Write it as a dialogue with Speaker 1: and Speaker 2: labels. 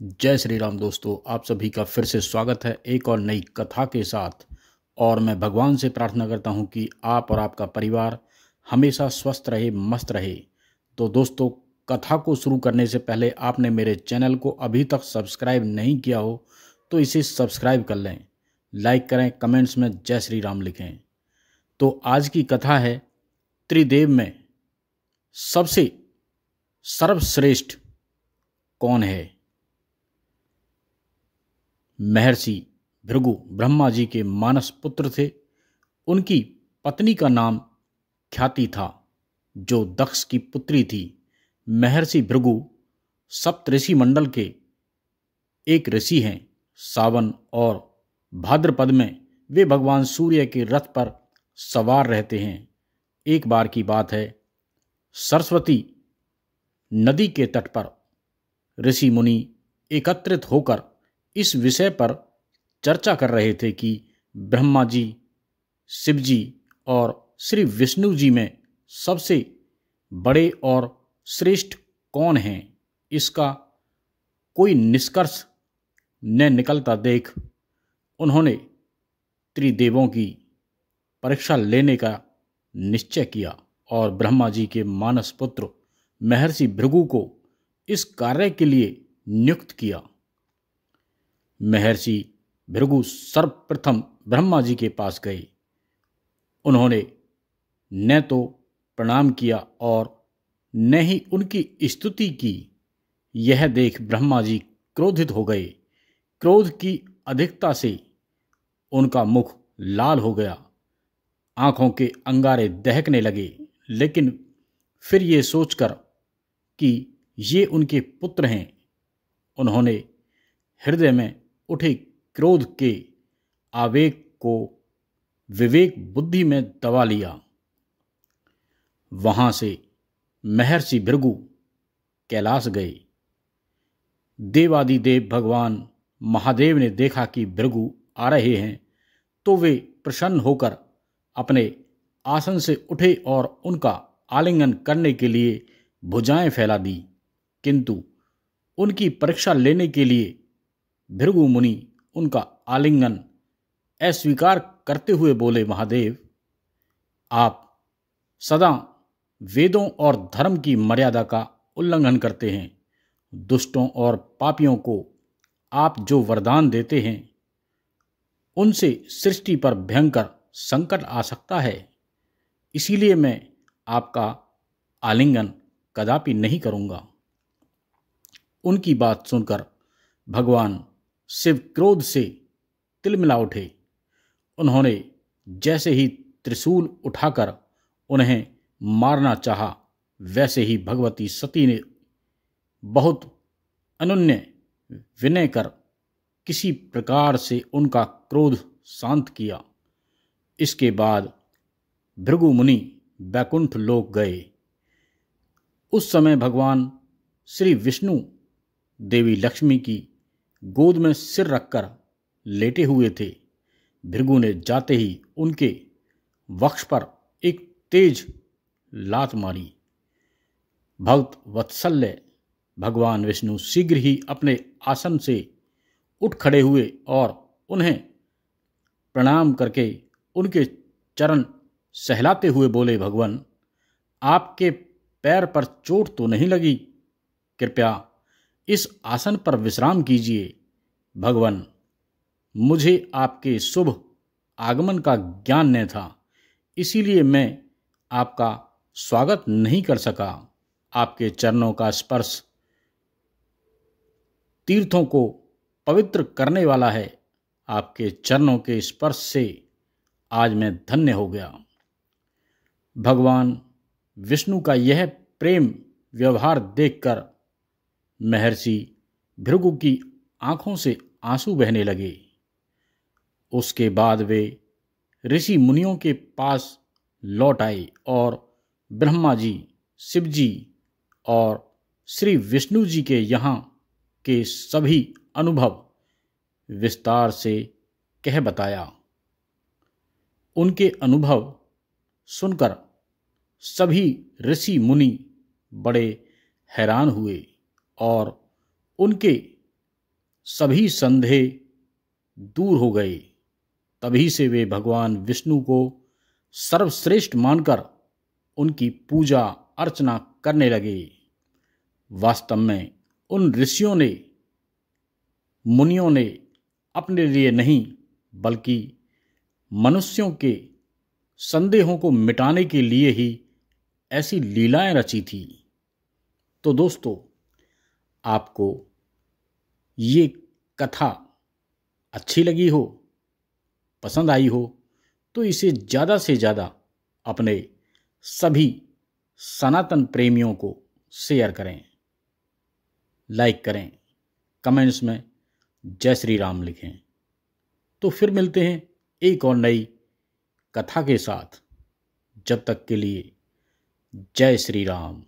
Speaker 1: जय श्री राम दोस्तों, आप सभी का फिर से स्वागत है एक और नई कथा के साथ। और मैं भगवान से प्रार्थना करता हूं कि आप और आपका परिवार हमेशा स्वस्थ रहे, मस्त रहे। तो दोस्तों, कथा को शुरू करने से पहले आपने मेरे चैनल को अभी तक सब्सक्राइब नहीं किया हो तो इसे सब्सक्राइब कर लें, लाइक करें, कमेंट्स में जय श्री राम लिखें। तो आज की कथा है, त्रिदेव में सबसे सर्वश्रेष्ठ कौन है। महर्षि भृगु ब्रह्मा जी के मानस पुत्र थे। उनकी पत्नी का नाम ख्याति था, जो दक्ष की पुत्री थी। महर्षि भृगु सप्तऋषि मंडल के एक ऋषि हैं। सावन और भाद्रपद में वे भगवान सूर्य के रथ पर सवार रहते हैं। एक बार की बात है, सरस्वती नदी के तट पर ऋषि मुनि एकत्रित होकर इस विषय पर चर्चा कर रहे थे कि ब्रह्मा जी, शिव जी और श्री विष्णु जी में सबसे बड़े और श्रेष्ठ कौन हैं। इसका कोई निष्कर्ष न निकलता देख उन्होंने त्रिदेवों की परीक्षा लेने का निश्चय किया और ब्रह्मा जी के मानस पुत्र महर्षि भृगु को इस कार्य के लिए नियुक्त किया। महर्षि भृगु सर्वप्रथम ब्रह्मा जी के पास गए। उन्होंने न तो प्रणाम किया और न ही उनकी स्तुति की। यह देख ब्रह्मा जी क्रोधित हो गए। क्रोध की अधिकता से उनका मुख लाल हो गया, आंखों के अंगारे दहकने लगे। लेकिन फिर ये सोचकर कि ये उनके पुत्र हैं, उन्होंने हृदय में उठे क्रोध के आवेग को विवेक बुद्धि में दबा लिया। वहां से महर्षि भृगु कैलाश गए। देवादिदेव भगवान महादेव ने देखा कि भृगु आ रहे हैं तो वे प्रसन्न होकर अपने आसन से उठे और उनका आलिंगन करने के लिए भुजाएं फैला दी। किंतु उनकी परीक्षा लेने के लिए भृगु मुनि उनका आलिंगन अस्वीकार करते हुए बोले, महादेव, आप सदा वेदों और धर्म की मर्यादा का उल्लंघन करते हैं। दुष्टों और पापियों को आप जो वरदान देते हैं उनसे सृष्टि पर भयंकर संकट आ सकता है। इसीलिए मैं आपका आलिंगन कदापि नहीं करूंगा। उनकी बात सुनकर भगवान शिव क्रोध से तिलमिला उठे। उन्होंने जैसे ही त्रिशूल उठाकर उन्हें मारना चाहा, वैसे ही भगवती सती ने बहुत अनन्य विनय कर किसी प्रकार से उनका क्रोध शांत किया। इसके बाद भृगु मुनि बैकुंठ लोक गए। उस समय भगवान श्री विष्णु देवी लक्ष्मी की गोद में सिर रखकर लेटे हुए थे। भृगु ने जाते ही उनके वक्ष पर एक तेज लात मारी। भक्त वत्सल्य भगवान विष्णु शीघ्र ही अपने आसन से उठ खड़े हुए और उन्हें प्रणाम करके उनके चरण सहलाते हुए बोले, भगवान, आपके पैर पर चोट तो नहीं लगी? कृपया इस आसन पर विश्राम कीजिए। भगवान, मुझे आपके शुभ आगमन का ज्ञान न था, इसीलिए मैं आपका स्वागत नहीं कर सका। आपके चरणों का स्पर्श तीर्थों को पवित्र करने वाला है। आपके चरणों के स्पर्श से आज मैं धन्य हो गया। भगवान विष्णु का यह प्रेम व्यवहार देखकर महर्षि भृगु की आंखों से आंसू बहने लगे। उसके बाद वे ऋषि मुनियों के पास लौट आए और ब्रह्मा जी, शिव जी और श्री विष्णु जी के यहाँ के सभी अनुभव विस्तार से कह बताया। उनके अनुभव सुनकर सभी ऋषि मुनि बड़े हैरान हुए और उनके सभी संदेह दूर हो गए। तभी से वे भगवान विष्णु को सर्वश्रेष्ठ मानकर उनकी पूजा अर्चना करने लगे। वास्तव में उन ऋषियों ने, मुनियों ने अपने लिए नहीं बल्कि मनुष्यों के संदेहों को मिटाने के लिए ही ऐसी लीलाएं रची थी। तो दोस्तों, आपको ये कथा अच्छी लगी हो, पसंद आई हो, तो इसे ज़्यादा से ज़्यादा अपने सभी सनातन प्रेमियों को शेयर करें, लाइक करें, कमेंट्स में जय श्री राम लिखें। तो फिर मिलते हैं एक और नई कथा के साथ। जब तक के लिए जय श्री राम।